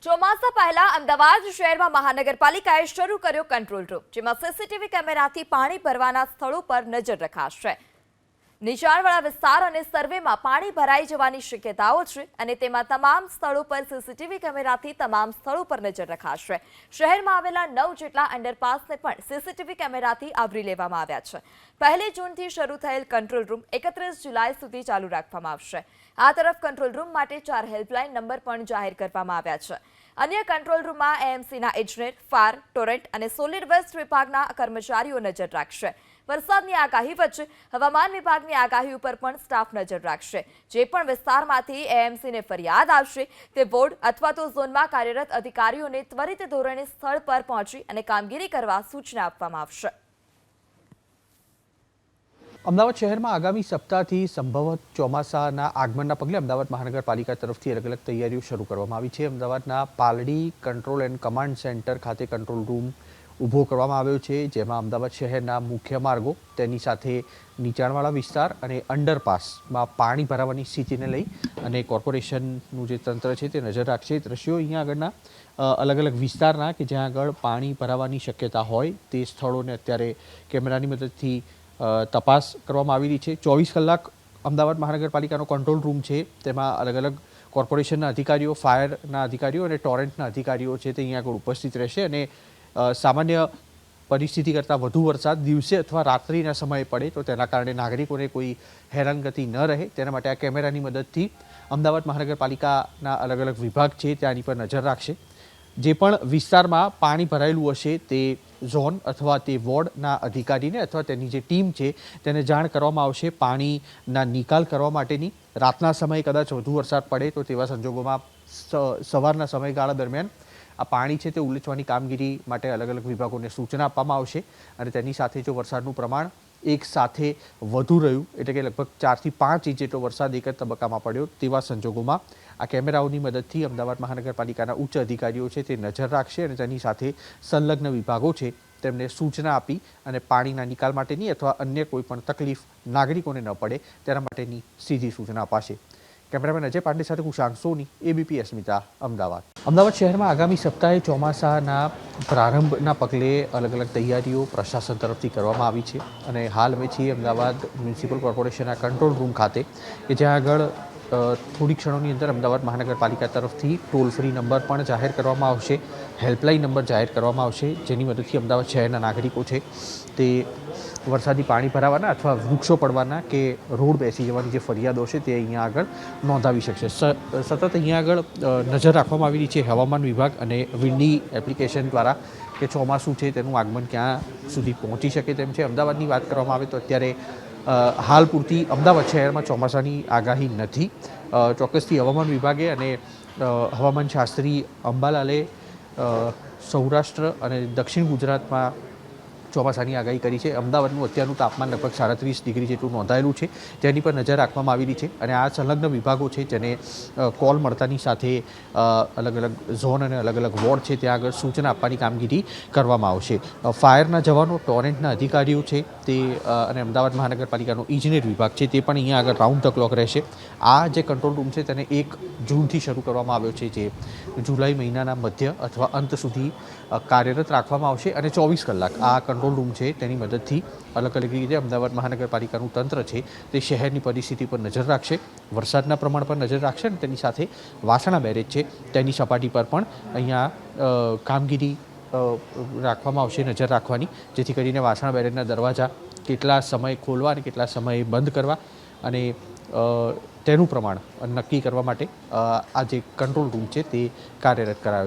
ચોમાસા પહેલા અમદાવાદ શહેરમાં મહાનગરપાલિકાએ શરૂ કર્યો કંટ્રોલ રૂમ, જેમાં સીસીટીવી કેમેરાથી પાણી ભરવાના સ્થળો પર નજર રખાશે. નીચાણવાળા વિસ્તાર અને સર્વેમાં પાણી ભરાઈ જવાની શક્યતાઓ છે અને તેમાં તમામ સ્થળો પર સીસીટીવી કેમેરાથી તમામ સ્થળો પર નજર રખાશે. શહેરમાં આવેલા 9 જેટલા અંડરપાસને પણ સીસીટીવી કેમેરાથી આવરી લેવામાં આવ્યા છે. 1 જૂનથી શરૂ થયેલ કંટ્રોલ રૂમ 31 જુલાઈ સુધી ચાલુ રાખવામાં આવશે. આ તરફ કંટ્રોલ રૂમ માટે 4 હેલ્પલાઇન નંબર પણ જાહેર કરવામાં આવ્યા છે. અન્ય કંટ્રોલ રૂમમાં એએમસીના ઇજનેર, ફાયર, ટોરેન્ટ અને સોલિડ વેસ્ટ વિભાગના કર્મચારીઓ નજર રાખશે. વરસાદની આગાહી વચ્ચે હવામાન વિભાગની આગાહી ઉપર પણ સ્ટાફ નજર રાખશે. જે પણ વિસ્તારમાંથી એએમસીને ફરિયાદ આવશે તે વોર્ડ અથવા તો ઝોનમાં કાર્યરત અધિકારીઓને ત્વરિત ધોરણે સ્થળ પર પહોંચી અને કામગીરી કરવા સૂચના આપવામાં આવશે. અમદાવાદ શહેરમાં આગામી સપ્તાહથી સંભવત ચોમાસાના આગમનના પગલે અમદાવાદ મહાનગરપાલિકા તરફથી અલગ અલગ તૈયારીઓ શરૂ કરવામાં આવી છે. અમદાવાદના Paldi control and command centre ખાતે કંટ્રોલ રૂમ ઊભો કરવામાં આવ્યો છે, જેમાં અમદાવાદ શહેરના મુખ્ય માર્ગો, તેની સાથે નીચાણવાળા વિસ્તાર અને અંડરપાસમાં પાણી ભરાવાની સ્થિતિને લઈ અને કોર્પોરેશનનું જે તંત્ર છે તે નજર રાખશે. દ્રશ્યો અહીંયા આગળના અલગ અલગ વિસ્તારના કે જ્યાં આગળ પાણી ભરાવાની શક્યતા હોય તે સ્થળોને અત્યારે કેમેરાની મદદથી તપાસ કરવામાં આવેલી છે. 24 કલાક અમદાવાદ મહાનગરપાલિકાનો કંટ્રોલ રૂમ છે, તેમાં અલગ અલગ કોર્પોરેશનના અધિકારીઓ, ફાયરના અધિકારીઓ અને ટોરેન્ટના અધિકારીઓ છે તે અહીંયા આગળ ઉપસ્થિત રહેશે અને સામાન્ય પરિસ્થિતિ કરતાં વધુ વરસાદ દિવસે અથવા રાત્રિના સમયે પડે તો તેના કારણે નાગરિકોને કોઈ હેરાનગતિ ન રહે તેના માટે આ કેમેરાની મદદથી અમદાવાદ મહાનગરપાલિકાના અલગ અલગ વિભાગ છે ત્યાંની પર નજર રાખશે. જે પણ વિસ્તારમાં પાણી ભરાયેલું હશે તે ઝોન અથવા તે વોર્ડના અધિકારીને અથવા તેની જે ટીમ છે તેને જાણ કરવામાં આવશે. પાણીના નિકાલ કરવા માટેની રાતના સમયે કદાચ વધુ વરસાદ પડે તો તેવા સંજોગોમાં સવારના સમયગાળા દરમિયાન આ પાણી છે તે ઉલેચવાની કામગીરી માટે અલગ અલગ વિભાગોને સૂચના આપવામાં આવશે. અને તેની સાથે જો વરસાદનું પ્રમાણ એક સાથે વધુ રહ્યું એટલે કે લગભગ 4 થી 5 ઇંચ જેટલો વરસાદ એક જ તબક્કામાં પડ્યો તેવા સંજોગોમાં આ કેમેરાઓની મદદથી અમદાવાદ મહાનગરપાલિકાના ઉચ્ચ અધિકારીઓ છે તે નજર રાખશે અને તેની સાથે સંલગ્ન વિભાગો છે તેમને સૂચના આપી અને પાણીના નિકાલ માટેની અથવા અન્ય કોઈ પણ તકલીફ નાગરિકોને ન પડે તેના માટેની સીધી સૂચના અપાશે. કેમેરામેન અજય પાંડે સાથે કુશાંક સોની, એબીપી અસ્મિતા, અમદાવાદ. અમદાવાદ શહેરમાં આગામી સપ્તાહે ચોમાસાના પ્રારંભના પગલે અલગ અલગ તૈયારીઓ પ્રશાસન તરફથી કરવામાં આવી છે અને હાલ અમે છીએ અમદાવાદ મ્યુનિસિપલ કોર્પોરેશનના કંટ્રોલ રૂમ ખાતે કે જ્યાં આગળ થોડી ક્ષણોની અંદર અમદાવાદ મહાનગરપાલિકા તરફથી ટોલ ફ્રી નંબર પણ જાહેર કરવામાં આવશે, હેલ્પલાઇન નંબર જાહેર કરવામાં આવશે, જેની મદદથી અમદાવાદ શહેરના નાગરિકો છે તે વરસાદી પાણી ભરાવાના અથવા વૃક્ષો પડવાના કે રોડ બેસી જવાની જે ફરિયાદો છે તે અહીંયા આગળ નોંધાવી શકશે. સતત અહીંયા આગળ નજર રાખવામાં આવેલી છે હવામાન વિભાગ અને વિન્ડી એપ્લિકેશન દ્વારા કે ચોમાસું છે તેનું આગમન ક્યાં સુધી પહોંચી શકે તેમ છે. અમદાવાદની વાત કરવામાં આવે તો અત્યારે હાલ પૂરતી અમદાવાદ શહેરમાં ચોમાસાની આગાહી નથી. ચોક્કસથી હવામાન વિભાગે અને હવામાન શાસ્ત્રી અંબાલાલે સૌરાષ્ટ્ર અને દક્ષિણ ગુજરાતમાં ચોમાસાની આગાહી કરી છે. અમદાવાદનું અત્યારનું તાપમાન લગભગ 37 ડિગ્રી જેટલું નોંધાયેલું છે, તેની પર નજર રાખવામાં આવેલી છે અને આ સંલગ્ન વિભાગો છે જેને કોલ મળતાની સાથે અલગ અલગ ઝોન અને અલગ અલગ વોર્ડ છે ત્યાં આગળ સૂચના આપવાની કામગીરી કરવામાં આવશે. ફાયરના જવાનો, ટોરેન્ટના અધિકારીઓ છે તે અને અમદાવાદ મહાનગરપાલિકાનો ઇજનેર વિભાગ છે તે પણ અહીંયા આગળ રાઉન્ડ ધ ક્લોક રહેશે. આ જે કંટ્રોલ રૂમ છે તેને 1 જૂનથી શરૂ કરવામાં આવ્યો છે, જે જુલાઈ મહિનાના મધ્ય અથવા અંત સુધી કાર્યરત રાખવામાં આવશે અને 24 કલાક આ કંટ્રોલ રૂમ છે તેની મદદથી અલગ અલગ રીતે અમદાવાદ મહાનગરપાલિકાનું તંત્ર છે તે શહેરની પરિસ્થિતિ પર નજર રાખશે, વરસાદના પ્રમાણ પર નજર રાખશે અને તેની સાથે વાસણા બેરેજ છે તેની સપાટી પર પણ અહીંયા કામગીરી રાખવામાં આવશે, નજર રાખવાની, જેથી કરીને વાસણા બેરેજના દરવાજા કેટલા સમય ખોલવા અને કેટલા સમય બંધ કરવા અને તેનું પ્રમાણ નક્કી કરવા માટે આ જે કંટ્રોલ રૂમ છે તે કાર્યરત કરાયો છે.